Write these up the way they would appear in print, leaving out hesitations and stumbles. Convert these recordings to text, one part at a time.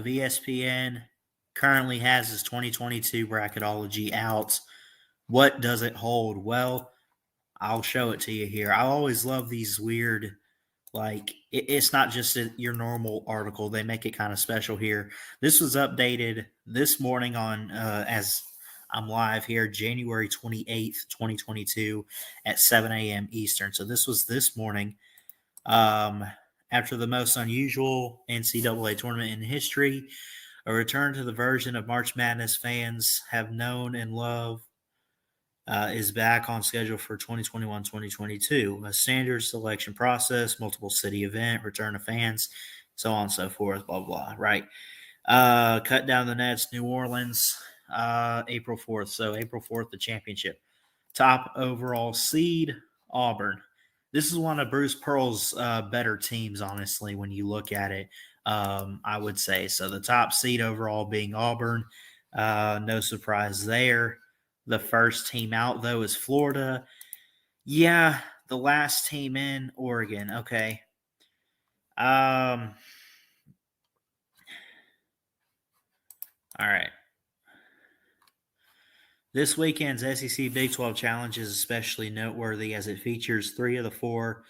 of ESPN currently has his 2022 Bracketology out. What does it hold? Well, I'll show it to you here. I always love these weird, it's not just your normal article. They make it kind of special here. This was updated this morning on, as I'm live here, January 28th, 2022 at 7 a.m. Eastern. So this was this morning. After the most unusual NCAA tournament in history, a return to the version of March Madness fans have known and love is back on schedule for 2021-2022. A standard selection process, multiple city event, return of fans, so on and so forth, blah, blah, right? Cut down the nets, New Orleans, April 4th. So April 4th, the championship. Top overall seed, Auburn. This is one of Bruce Pearl's better teams, honestly, when you look at it, I would say. So the top seed overall being Auburn. No surprise there. The first team out, though, is Florida. Yeah, the last team in, Oregon. Okay. All right. This weekend's SEC Big 12 Challenge is especially noteworthy as it features 3 of the 4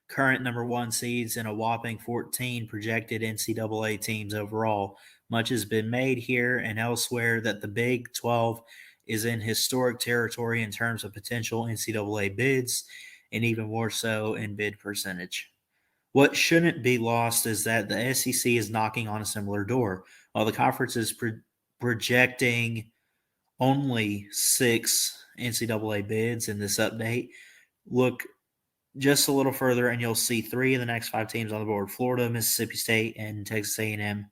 current number 1 seeds and a whopping 14 projected NCAA teams overall. Much has been made here and elsewhere that the Big 12 is in historic territory in terms of potential NCAA bids, and even more so in bid percentage. What shouldn't be lost is that the SEC is knocking on a similar door. While the conference is projecting only 6 NCAA bids in this update, look just a little further and you'll see 3 of the next 5 teams on the board: Florida, Mississippi State, and Texas A&M,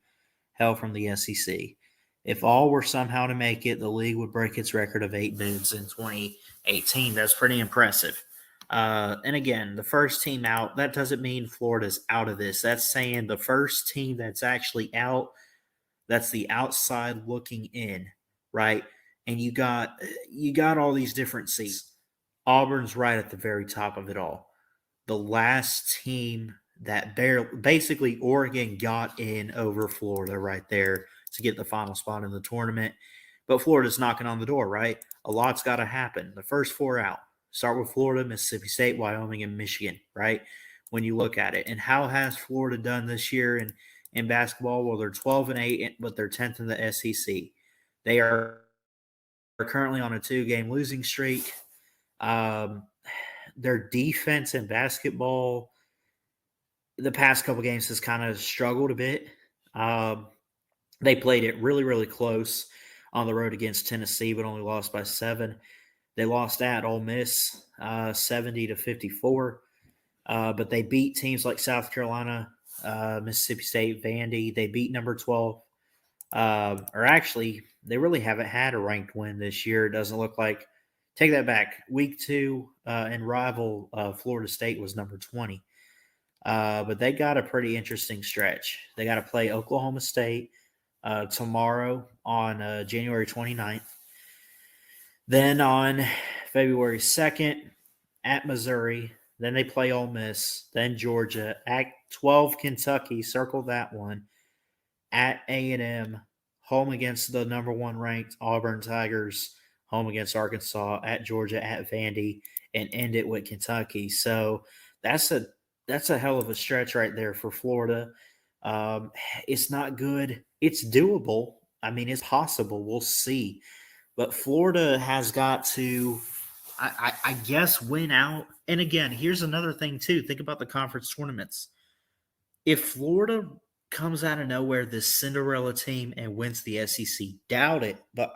hell from the SEC. If all were somehow to make it, the league would break its record of 8 bids in 2018. That's pretty impressive. And again, the first team out, that doesn't mean Florida's out of this. That's saying the first team that's actually out, that's the outside looking in, right? And you got all these different seeds. Auburn's right at the very top of it all. The last team that basically Oregon got in over Florida right there to get the final spot in the tournament. But Florida's knocking on the door, right? A lot's got to happen. The first 4 out. Start with Florida, Mississippi State, Wyoming, and Michigan, right? When you look at it. And how has Florida done this year in basketball? Well, they're 12-8, but they're 10th in the SEC. They are currently on a 2-game losing streak. Their defense in basketball, the past couple games has kind of struggled a bit. They played it really, really close on the road against Tennessee, but only lost by 7. They lost at Ole Miss 70-54, but they beat teams like South Carolina, Mississippi State, Vandy. They beat number 12. Or actually, they really haven't had a ranked win this year. It doesn't look like. Take that back. Week 2 and rival Florida State was number 20. But they got a pretty interesting stretch. They got to play Oklahoma State tomorrow on January 29th. Then on February 2nd at Missouri. Then they play Ole Miss. Then Georgia. At 12, Kentucky. Circle that one. At A&M. Home against the number 1 ranked Auburn Tigers. Home against Arkansas. At Georgia. At Vandy. And end it with Kentucky. So that's a hell of a stretch right there for Florida. It's not good. It's doable. I mean, it's possible. We'll see. But Florida has got to, I guess, win out. And again, here's another thing, too. Think about the conference tournaments. If Florida comes out of nowhere, this Cinderella team, and wins the SEC, doubt it. But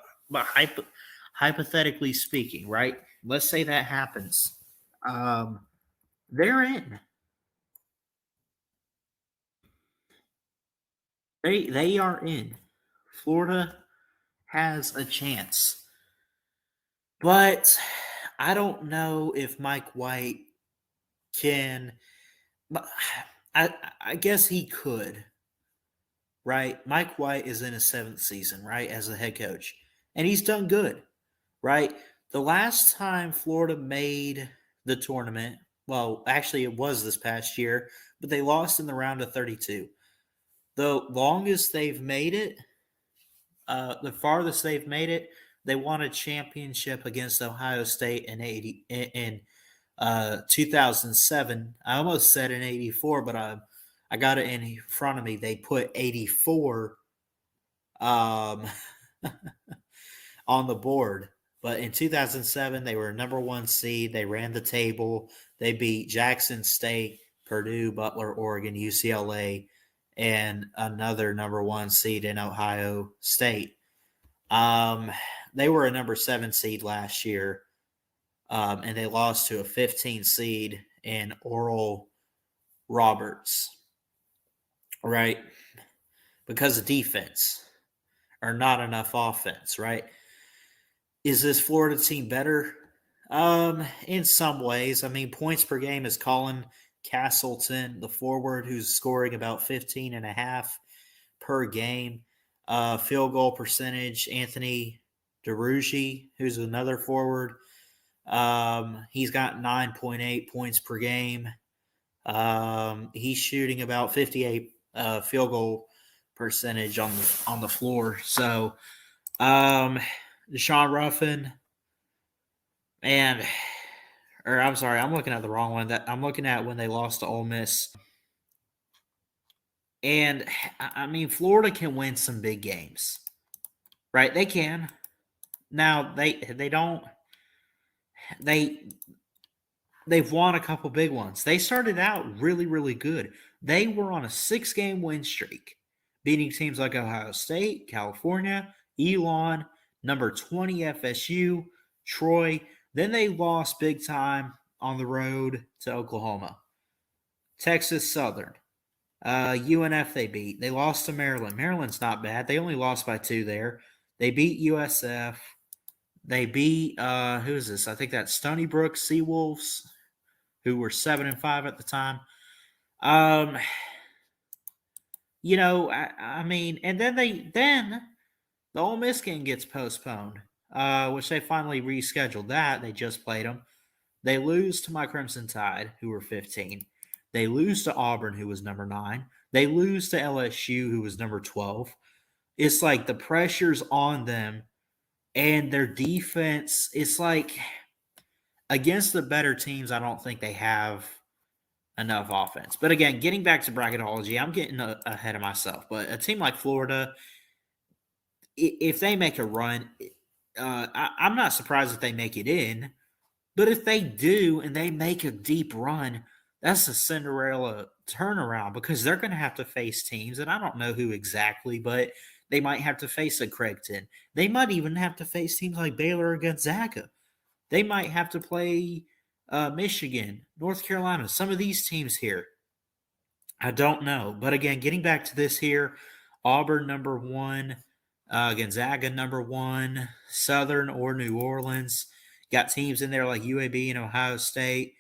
hypothetically speaking, right? Let's say that happens. They're in. They are in. Florida has a chance. But I don't know if Mike White can. I guess he could, right? Mike White is in his 7th season, right, as a head coach. And he's done good, right? The last time Florida made the tournament, well, actually it was this past year, but they lost in the round of 32. The longest they've made it, the farthest they've made it, they won a championship against Ohio State in 2007. I almost said in 84, but I got it in front of me. They put 84 um, on the board. But in 2007, they were number one seed. They ran the table. They beat Jackson State, Purdue, Butler, Oregon, UCLA, and another number one seed in Ohio State. Um, they were a number 7 seed last year, and they lost to a 15 seed in Oral Roberts, right? Because of defense or not enough offense, right? Is this Florida team better? In some ways. I mean, points per game is Colin Castleton, the forward, who's scoring about 15 and a half per game. Field goal percentage, Anthony DeRugi, who's another forward. He's got 9.8 points per game. He's shooting about 58 field goal percentage on the floor. So, Deshaun Ruffin I'm sorry, I'm looking at the wrong one. That I'm looking at when they lost to Ole Miss. And I mean, Florida can win some big games, right? They can. Now they don't. They've won a couple big ones. They started out really, really good. They were on a 6-game win streak, beating teams like Ohio State, California, Elon, number 20 FSU, Troy. Then they lost big time on the road to Oklahoma. Texas Southern. UNF they beat. They lost to Maryland. Maryland's not bad. They only lost by 2 there. They beat USF. They beat, who is this? I think that's Stony Brook Seawolves, who were 7-5 at the time. I mean, and then the Ole Miss game gets postponed, which they finally rescheduled that. They just played them. They lose to my Crimson Tide, who were 15. They lose to Auburn, who was number 9. They lose to LSU, who was number 12. It's like the pressure's on them, and their defense, it's like against the better teams, I don't think they have enough offense. But again, getting back to bracketology, I'm getting ahead of myself. But a team like Florida, if they make a run, I'm not surprised if they make it in. But if they do and they make a deep run, that's a Cinderella turnaround because they're going to have to face teams, and I don't know who exactly, but they might have to face a Craigton. They might even have to face teams like Baylor or Gonzaga. They might have to play Michigan, North Carolina, some of these teams here. I don't know. But again, getting back to this here, Auburn number 1, Gonzaga number 1, Southern or New Orleans. Got teams in there like UAB and Ohio State,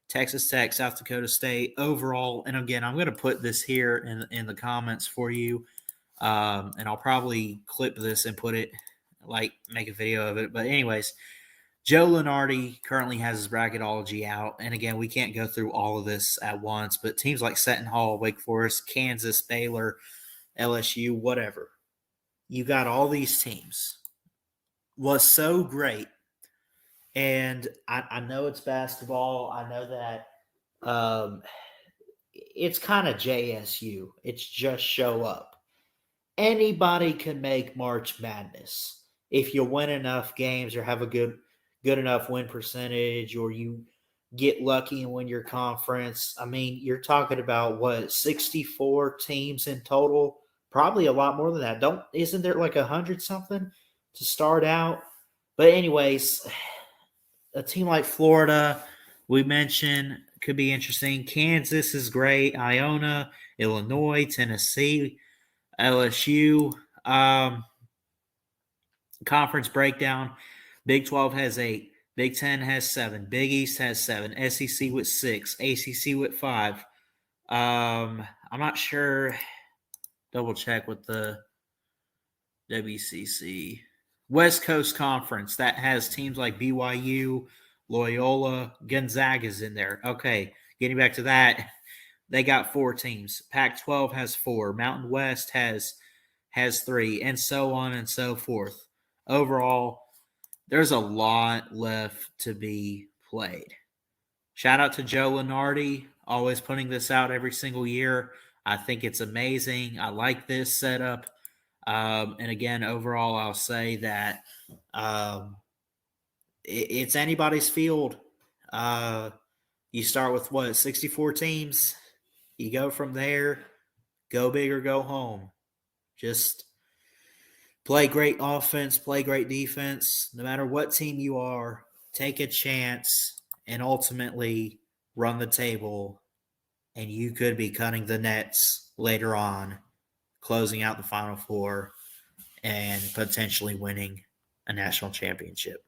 Texas Tech, South Dakota State. Overall, and again, I'm going to put this here in the comments for you, and I'll probably clip this and put it, like, make a video of it. But anyways, Joe Lunardi currently has his bracketology out. And again, we can't go through all of this at once, but teams like Seton Hall, Wake Forest, Kansas, Baylor, LSU, whatever. You got all these teams. Was so great. And I know it's basketball. I know that it's kind of JSU. It's just show up. Anybody can make March Madness if you win enough games or have a good enough win percentage, or you get lucky and win your conference. I mean, you're talking about 64 teams in total? Probably a lot more than that. Isn't there like 100 something to start out? But anyways, a team like Florida, we mentioned, could be interesting. Kansas is great. Iona, Illinois, Tennessee, LSU. Conference breakdown. Big 12 has 8. Big 10 has 7. Big East has 7. SEC with 6. ACC with 5. I'm not sure. Double check with the WCC. West Coast Conference, that has teams like BYU, Loyola, Gonzaga's in there. Okay, getting back to that. they got 4 teams. Pac-12 has 4. Mountain West has 3, and so on and so forth. Overall, there's a lot left to be played. Shout out to Joe Lunardi, always putting this out every single year. I think it's amazing. I like this setup. And again, overall, I'll say that it's anybody's field. You start with what, 64 teams? You go from there, go big or go home. Just play great offense, play great defense. No matter what team you are, take a chance and ultimately run the table. And you could be cutting the nets later on, closing out the Final Four, and potentially winning a national championship.